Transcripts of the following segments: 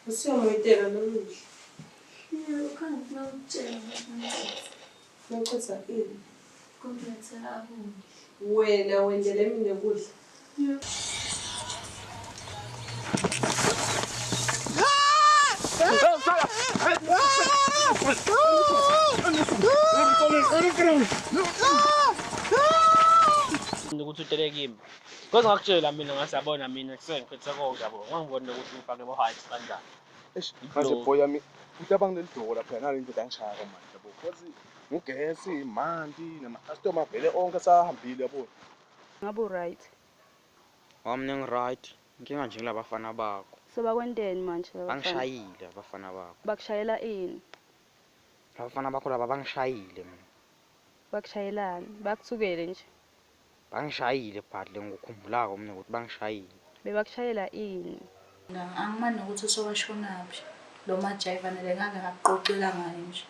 Usiyomoyitela nomuhle. Ukhangisa nawutshela Nocitha ini? kompletha abuye. Wena wendele mina kudla. Ukuthi uteleke kimi. Kodwa ngakutshela mina ngasabona mina kusengiphethe konke yabo. Ngangibona ukuthi ngifake bo-heights kanjani. Manje boy yami uthi abanginelidola phela nalento angishaya manje yabo. Because ngugesi, imanti nama-customer vele onke asahambile yabo. Ngabe right. Wami ngi-right. Inkinga nje kulabafana bakho. Sebakwenteni manje labafana? Bangishayile abafana bakho. Bakushayela ini? Abafana bakho laba bangishayile mina. Bakushayelani? Bakuthukele nje. Bangishayile phadle ngikukhumbulako mina ukuthi bangishayile. Bebakushayela ini? Angimani nokuthi usobashonaphi. Lo majiva nele ngake ngaqoqela ngayo nje.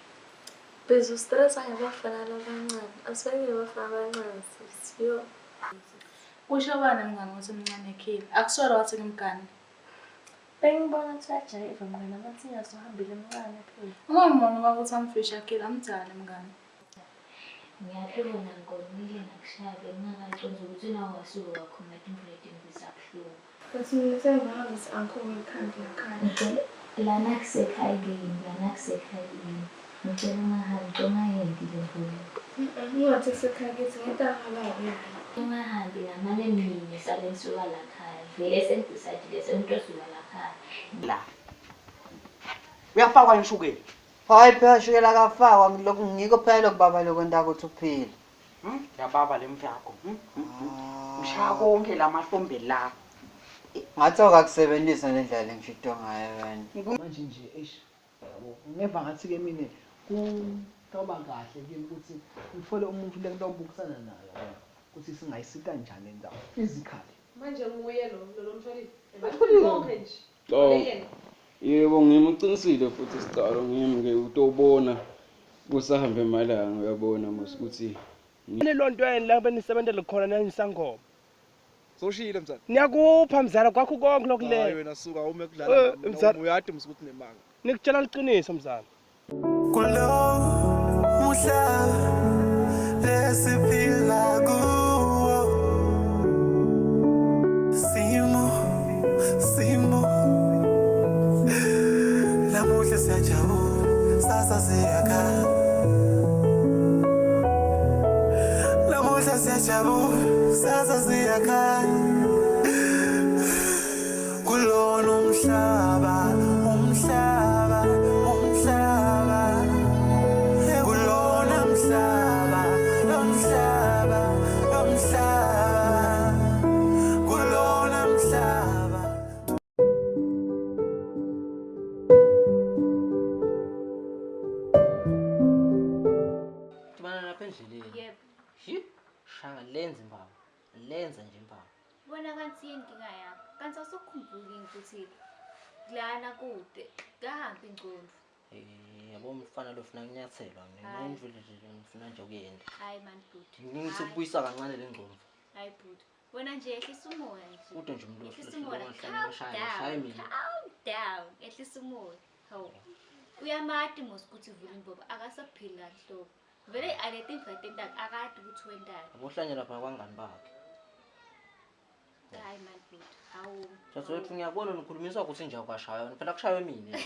Bese stress ayabafana abancane. Asenge bafana abancane siyo. Kusho bani mngane ukuthi mncane ekhile? Akusolo wathi ngimgane. Bengibona ukuthi ajayiva mina bathi ngiyazohambile emncane phela. Ungambona uma ukuthi amfisha ekhile amthane mngane. Ngiyaphela ngikonile nakushaya ngingakaconza ukuthi nawo wasuka wakhona imfowethu ngisabuhlungu. Bese mina sengihambisa angikhona ikhanda lakhaya. Lana kusekhaya ngini, lana kusekhaya ngini. Ngicela ungahambi ungayendi le mvula. Ngingathi kusekhaya kithi ngetahalala. Ungahambi ngamane mina sale ngisuka la khaya. Vele sengidecide semuntu osuka la khaya. La. Uyafakwa inshukela. Hayi phela shukela kafakwa ngilokhu ngiko phela lokubaba lokwenta ukuthi uphile. Yababa lemfyakho. Ngishaya konke lamahlombe la. Ngathi akakusebenzisa lendlela engishito ngayo wena. Manje nje yabo ngeva ngathi ke mina kutoba kahle kimi ukuthi ngifole umuntu lentombukisana nayo ukuthi singayisika kanjani indaba physically. Manje nguye lo mshayeli. Bathuli konke nje. Yebo ngimuqinisile futhi sicalo ngimi ke utobona kusahambe emalanga uyabona mos ukuthi Lonto yini la benisebenzele khona nanisangoma. Soshile mzala. Niyakupha mzala kwakho konke lokule. Hayi wena suka ume kudlala nami. Uyade msukuthi nemanga. Nikutshela liqiniso mzala. Kulo muhla lesiphila kuwo. Simo namuhla siyajabula sasa siyakhala. Namuhla siyajabula sasa siyakhala. Kulona umhlaba kulona umhlaba kulona umhlaba. Tibana lapha endleleni. Yebo. Shanga lenze mbaba. Lenza nje mbaba. Bona kanti inkinga yakho. Kanti awusukhumbuli ukuthi kulana kude. Kahambi ingcondo. Yabo umfana lo ufuna ukunyathelwa mina ngivile nje ngifuna nje ukuyenda. Hayi man bhuti. Ngithi ukubuyisa kancane le ngqondo. Hayi bhuti. Wena nje ehlisa umoya nje. Ude nje umlofu Ehlisa umoya. shaya mina. Calm down. Ehlisa umoya. Hawu. Uyamati mos ukuthi vula imbobo akasaphili kahle. Vele aleti mfethu akade ukuthi wendani. Abohlanye lapha kwangani bakhe. Hayi man bhuti. Hawu. Jathwethu ngiyabona nikhulumiswa ukuthi nje akwashaya phela kushaywe mina.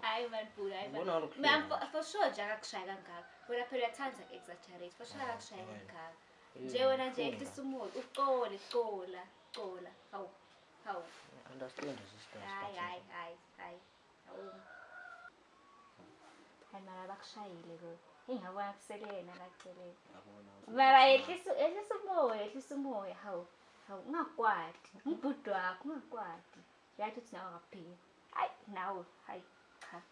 Hayi man bhuti, hayi man. Mina for sure nje akakushaya kangaka. Wena phela uyathanda exaggerate. For sure akakushaya kangaka. Nje wena nje ehlisa umoya ucole cola. Hawu. Understand sister. Hayi. Hawu. Hayi mara bakushayile lo. Ingabona kuselena kaceleni. Mara ehlisa umoya. Hawu. Ungakwati. Ubhuti wakho ungakwati. Yathi uthi nawe akaphili. Hayi nawe hayi cha.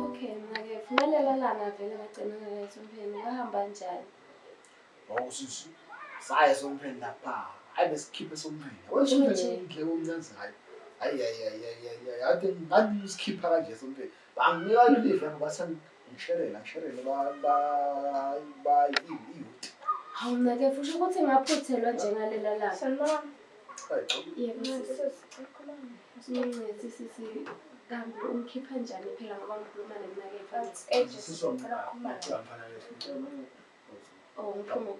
Okay, manje vumelela lana vele bagcina ngalesompeni bahamba kanjani? Awusisi. Saya sompeni lapha. Hayi besikhiphe sompeni. Sompeni indle omnyanzi hayi. Hayi. Ade ngathi isikhipha kanje sompeni. Banginika live ngoba Ngisherela youth. Hawu mna-ke fusho ukuthi ngaphuthelwa njengalela langa. Sanibona. Yebo sisi kambe ungikhipha njani phela ngoba ngikhuluma nemina-ke oh ngiphuma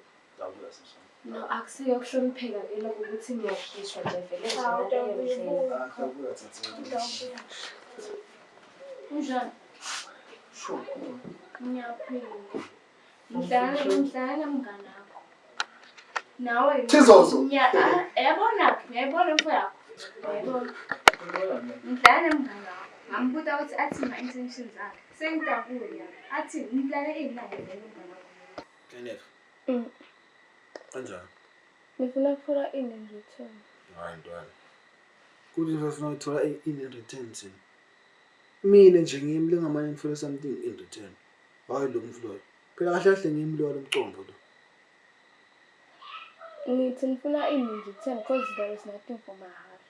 no akuseyokuhlonipheka ke lokho ukuthi ngiyakhishwa nje vele njani ngiyaphila ngihlangana mngani wakho nawe yabona mfowethu yabona ngihlangana mngani wakho ngambuza ukuthi athi ma-intentions akhe sengidabule athi ngiplane iy'mali vele mngani wakho Kenneth. Kanjani? ngifuna ukuthola in return. Hayi ntwana. Kuthi ngifuna ukuthola in return thina. Mina nje ngimi lengamanye ngifuna something in return. Hayi lo mfloyo. Phela kahle kahle ngimi lo mcombo lo. Ngithi ngifuna in return because there is nothing for my heart.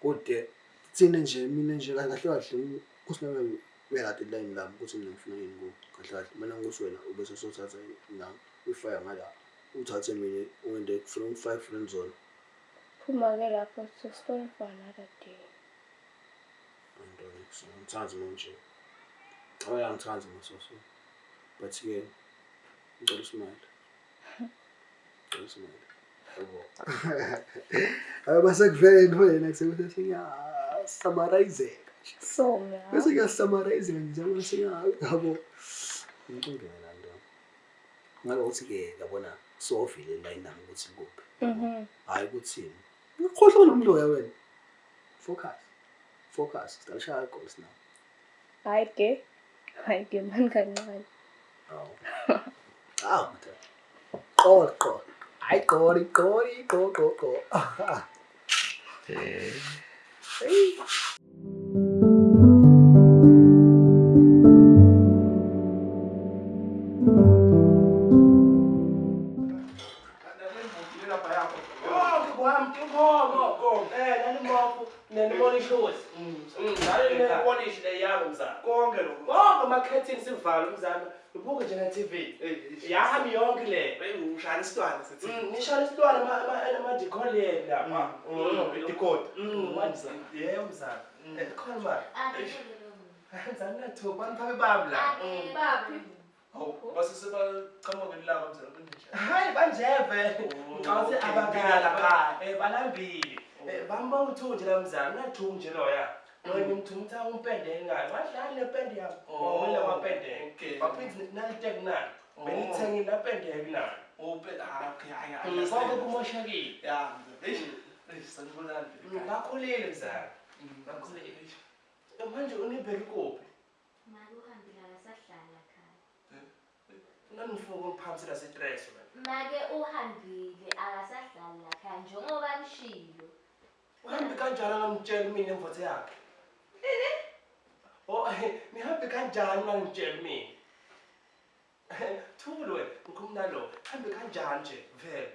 Kude. Thina nje mina nje kahle kahle kusinawe uyakade line lami ukuthi mina ngifuna yini ku kahle kahle mina nguswena ubese sothatha nami ifire ngala uthathe mina uwende from 5 friend zone. Phuma ke lapho it's a story for another day. Antoni ngithanzi manje. Ngithanzi masoso. But ke ngicela smile. Basakuvele wena kusebenzisa ya summarize. So mina. Bese ngiyasummarize njengoba singabo. Ngicingela la nto. Ngalokuthi ke yabona sofile line nami ukuthi kuphi. Hayi kuthini. Ngikhohlwa nomloya wena. Focus. Stalishaya goals now. Hayi ke mani kancane. Mthe. Qo. Hayi qori. Hey. Ubuke nje TV. Yahami yonke le. Ngishaya isitwana sithi. Ngishaya isitwana ama decode lapha. Decode. Wanza. Yebo mzana. Khona manje. Mzana nathu baniphabe bami la. Baphi? Hawu basiseba qhamuke lilanga mzana kunje. Hayi banjeve. Ngicabanga abangala balambile. Bambona uthunje la mzana nathu nje loya. Wena mthumtha umpende ngani? Wadlala nepende yakho. Wena wapende. Okay. Baphinde nalitek nani? Benithengile lapende yakini. Upenda okay hayi. Sonke kumoshakile. Ya mzana. Sanibonani. Ngakhulile mzana. Ngakhulile. Manje unibheke kuphi? Mali uhambile akasahlala ekhaya. Nanifuna ukuphamisela stress wena. Make uhambile akasahlala ekhaya njengoba nishilo. Uhambe kanjani ngamtshela mina imvothe yakhe? Nihambe kanjani ngangitshela mina? Thulu wena, ngikhuluma lo. Hambe kanjani nje vele?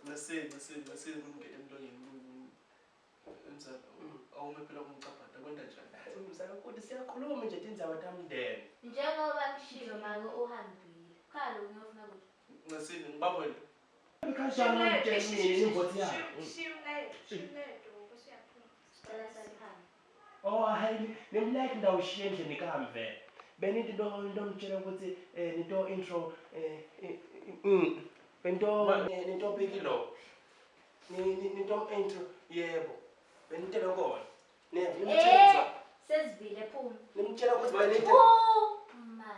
Ngasini ngingena emlonyeni. Mzala, awume phela kumcaphatha kwenda njani? Mzala kodwa siyakhuluma nje indaba tamndeni. Njengoba nishilo make uhambile. Khalo ngiyofuna ukuthi. Ngasini ngibabona. Kanjani ngangitshela mina imvothe yakhe? Shimledo ngosiyaphuma. Sicela salihambe. Oh hayi nemlike ndawushiya endlini kamve. Benithi ndomtshela ukuthi into intro into bhekilo. Into intro yebo. Benitela ngona. Nimtshela. Sesivile phuma. Nimtshela ukuthi benithi ma.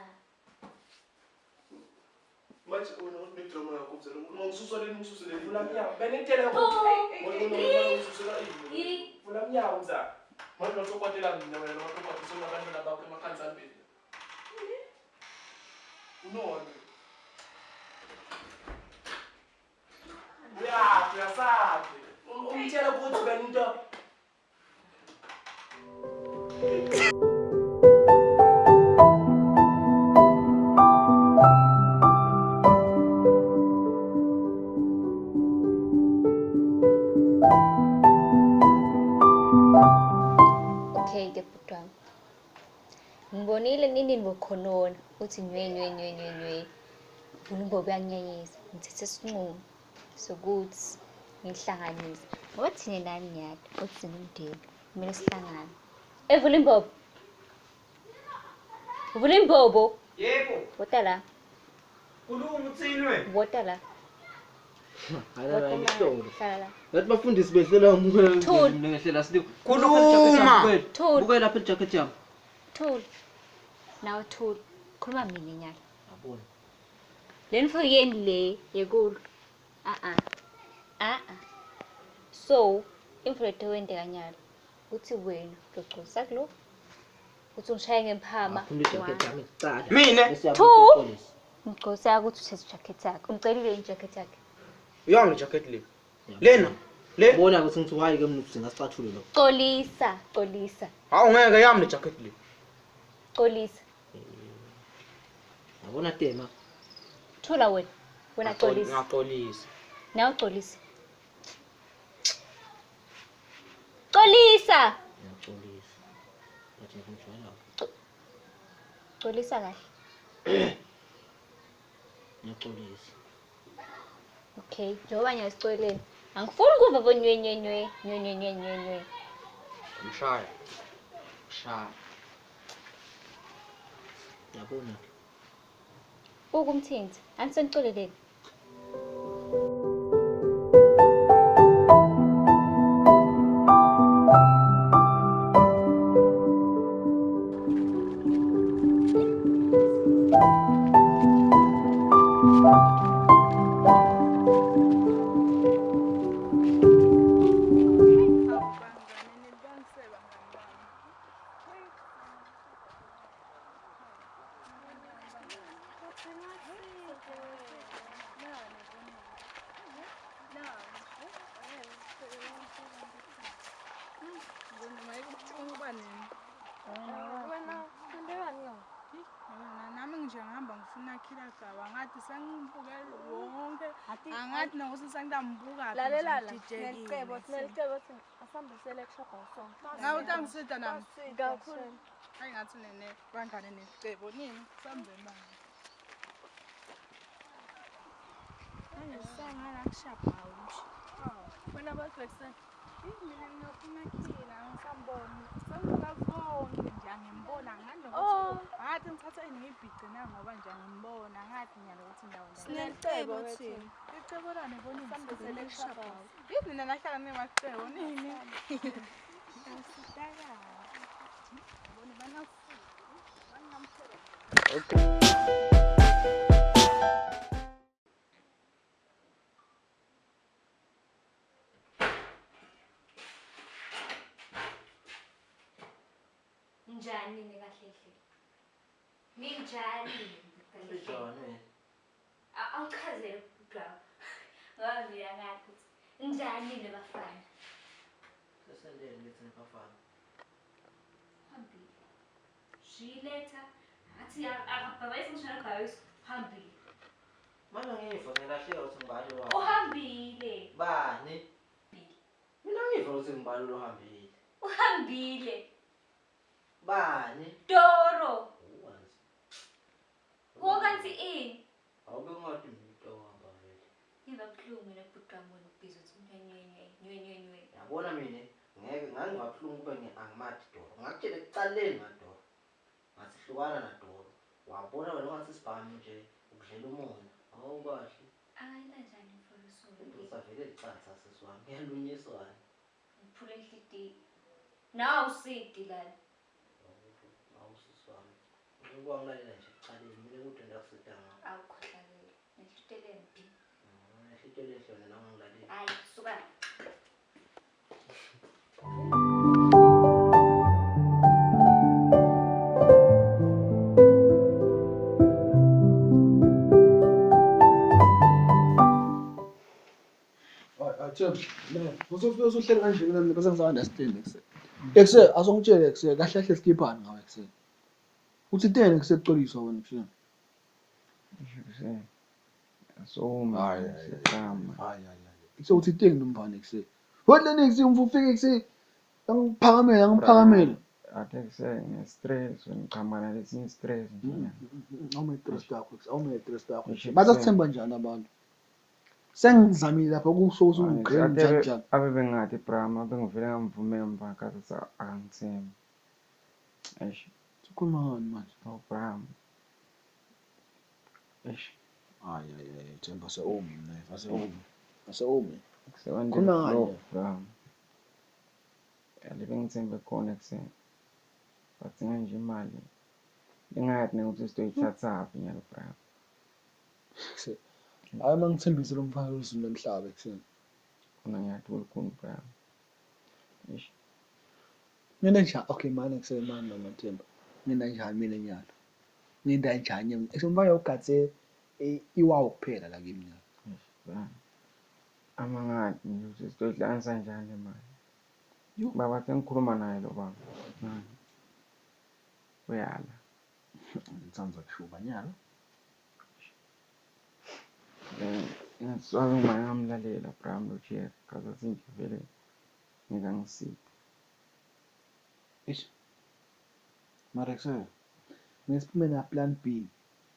Manje unodroma yakho mzela. Ungisuswa leni ngisusa leni. Ulamnyawo. Benitela ngona. Ulamnyawo mzala. Manje usokwatela mina wena wakho sona abantwana bakho emakhanzambeni. Unona. Uyasazi. Umtshela ukuthi benito. Okay, ke butwang. Ngibonile nini bokhonona uthi nywe. Ulimbobo uyangiyayisa. Ngithethe isinqumo sokuthi ngihlanganise. Ngoba thina nani nyati uthi singumndeni. Kumele sihlangane. Evula imbobo. Vula imbobo. Yebo. Wota la. Kulunga utsinwe. Wota la. Hala ngihlolo. Hlala la. Yathi bafundisi behlela Thula. ngehlela siliko. Khuluma. Thula. Buka lapha ijacket yami. Thula. Nawe thula. Khuluma mina nyala. Yabona. Le mfuyeni le yekulu. So, imfowethu wende kanyala. Uthi wena ucosa kulo. Uthi ungishaye ngemphama. Mina Ngicosa ukuthi uthethe ijacket yakhe. Ungicelile ijacket yakhe. uyami le jacket le. Lena. Le. Bona ukuthi ngithi hayi ke mina singasicathulo lo. Xolisa. Hawu ngeke yami le jacket le. Xolisa. Yabona tema. Thula wena. Wena xolisa. Ngaxolisa. Nawe xolisa. Xolisa. Ngixolisa. Bathi ngimshwela. Xolisa kahle. Ngixolisa. Okay, njengoba ngiyasicoleni. Angifuni ukuva bonywe. Mshaya. Yabona. Ukumthinta. Angisonicoleleni. Nami ngihamba ngifuna khilagaba ngathi sengibukela wonke angathi nokuthi sengidambuka lalela nelicebo asihambisele kushopha usonke ngabe utangisida nami kakhulu hayi ngathi nene bangane nelicebo nini sambe manje angisangana kushapha usho wena basekuseni mina ngiyofuna khila ngisambona sengikazonke nje angimbona ngani ukuthi ngathi ngithatha ngibhice na ngoba nje angimbona ngathi nyalo ukuthi ndawo sinelicebo thina icebo lana bona sihambisele kushopha yini mina nahlala nemacebo nini Njani nikahle hle? Ninjani? Njani? Awuchazele ukugaba. Ngabe ngathi njani nebafana? Sesendele lethi nebafana. Phambili. Shiletha athi akabhabayisa ngishana kwayo phambili. Mana ngifa ngelahleka ukuthi ngibalo lo. Uhambile. Bani? Mina ngifa ukuthi ngibalo lo hambile. Uhambile. Bani? Doro. Wokanti ini? Awube ngathi umuntu ohamba vele. Ngibabuhlungu mina kubhuqamona ukubizwa ukuthi nywe. Yabona mina ngeke ngangibabhlungu kube angimathi Doro. Ngakutshela ekucaleni ngaDoro. Ngathi hlukana naDoro. Wabona wena ngathi sibhami nje ukudlela umoya. Awukahle. Ayina njani mfowethu? Usavele licatha sesiwami. Ngiyalunyiswana. Ngiphule inhliziyo. Nawu usidi lana. Awusiswami. Ukwangilalela nje ekucaleni mina kude ndakusida ngawo. Awukhohlakele. Nehliziyo embi. Nehliziyo lehlone nawe ngilalela. Hayi, suka. Uzofika usuhleli kanje mina bese ngiza-understand ekuse. Ekuse asongitshele ekuse kahle kahle skiphani ngawe ekuse. Uthi tene ekuse kuxoliswa wena ekuse. Hayi. Ekuse uthi tene nomphane ekuse. Wena ekuse umfufike ekuse ngiphakamela. ate ngine-stress ngiqhamuka nalesinye i-stress nje. Awume-stress yakho nje. Bazakuthemba njani abantu? Sengizamile lapha kusho usungigqeni njani. Abe bengathi Brahma bengivele ngamvume emva kathi akangithembi. Eish. Ukhuluma ngani manje? Oh Brahma. Eish. Hayi Themba ase-umi. Khuluma ngani Brahma? Bengithembe khona ekuseni. Badinga nje imali. Bengayathi ukuthi sitoyithathaphi nyalo Brahma. Hayi mangithembise lo mfana uzulu nomhlaba ekuseni. Khona ngiyathi ulikhuni Brahma. Eish. Mina nje okay manje ekuseni manje noma Themba. Mina njani mina nyalo. Nginda njani esomfana ugathe iwawo kuphela la kimi nyalo. Brahma. Amangadi nje ukuthi sitoyihlanganisa njani le mali. Baba sengikhuluma naye lo baba. Uyala. Ngithanda kushuba nyalo. Ngiswazi ngimane ngamlalela Brahma lo Jerry kaze nje vele ngikangisiphi. Ish. Mara ekuseni. Ngisiphume na plan B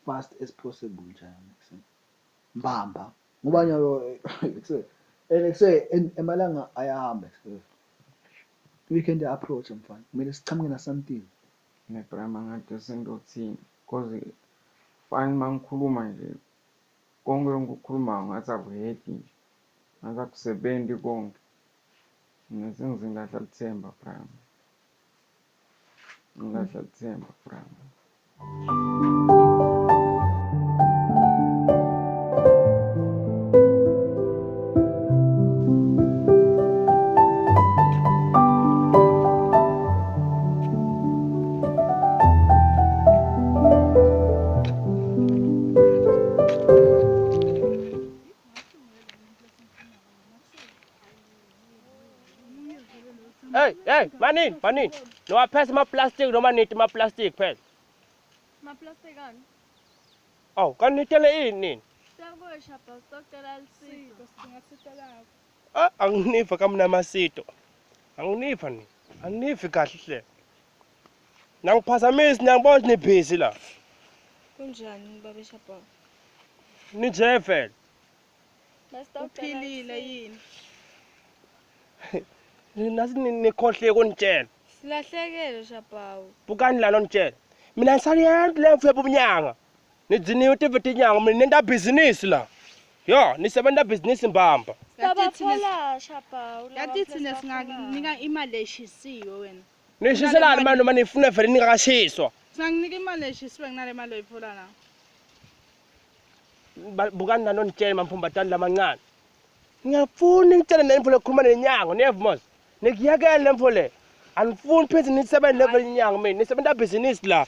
fast as possible njani ekuseni. Mbamba. Ngoba nyalo ekuseni. Ekuseni emalanga ayahamba ekuseni. Weekend approach mfana. Kumele sichamuke na something. Ne Brahma ngathi sengizothini because fine mangikhuluma nje konke ngokukhuluma ngathi akuhedi nje. Ngathi akusebenzi konke. Mina sengizingahla lithemba Brahma. Ngingahla lithemba Brahma. Hey, manini. Noma phela ama-plastic noma nithi ama-plastic phela. Ma-plastic ani? Awu, kanitele ini nini? Siyabosha baba, sitocela lisiko, sidinga sito lakho. Anginiva kamnamasito. Anginiva nini? Anginivi kahle hle. Nangiphazamisi ngiyabona nibhizi la. Kunjani baba Shapa? Nije phela. Uphilile yini? Nasi nikhohle kunitshela. Silahlekele Shapa. Bukani la nonitshela. Mina ngisaliyenza le mfwe bunyanga. Nidziniwe tiveti nyanga mina nenda business la. Yo, nisebenza business mbamba. Sabaphola Shapa. Yathi thina singakunika imali eshisiwe wena. Nishiselani manje noma nifuna vele ningakashiswa. Singakunika imali eshisiwe kunale mali oyiphola la. Bukani la nonitshela mampumbatani lamancane. Ngiyafuna ngitshela nemfule ekhuluma nenyanga, nevmos. Nikiyakela lemfule. Anifuni phezu nisebenza level inyanga mina, nisebenza business la.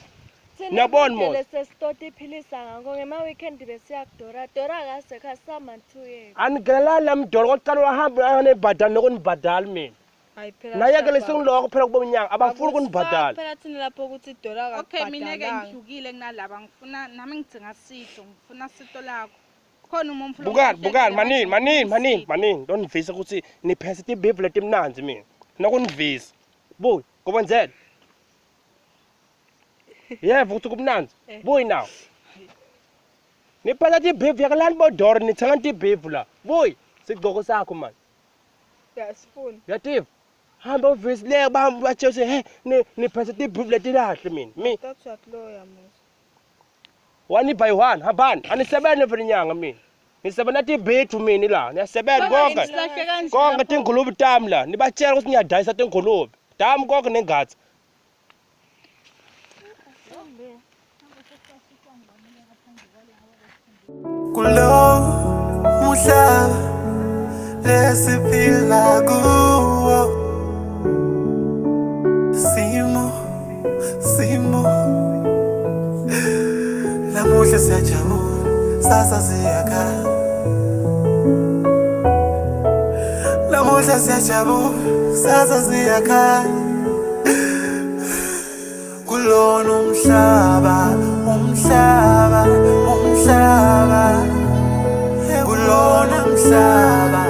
Niyabona mo. Sesitoti iphilisa ngako ngema weekend besiyakudora. Dora kase khasama 2 years. Anigela la mdolo kokuqala wahamba anebhadala nokunibhadala mina. Hayi phela. Nayekele singiloko phela kuba unyanga abafuni ukunibhadala. Phela thina lapho ukuthi dora ka. Okay, mina ke ngihlukile kunalaba ngifuna nami ngidzinga sito, ngifuna sito lakho. Khona umfulu. Bukani manini. Don't visa ukuthi niphese tibevu letimnanzi mina. Nokunivisa. Buy, kubenzela. Yeva ukuthi kubunanzi. Buy now. Niphela tibevu yakalani bodoro nithenga tibevu la. Buy, sigqoko sakho man. Yasifuna. Yativa. Hamba uvisi le batshe ukuthi he niphese tibevu letilahle mina. That's what lawyer mos. 1 by 1 hambani anisebenza vele inyanga mina nisebenza tibhethu mina la niyasebenza konke tingulubi tami la nibatshela ukuthi ngiyadayisa tingulubi tami konke nengathi kulo umhlaba lesiphila kuwo simo namuhla siyajabula sasa siyakhala namuhla siyajabula sasa siyakhala kulona umhlaba kulona umhlaba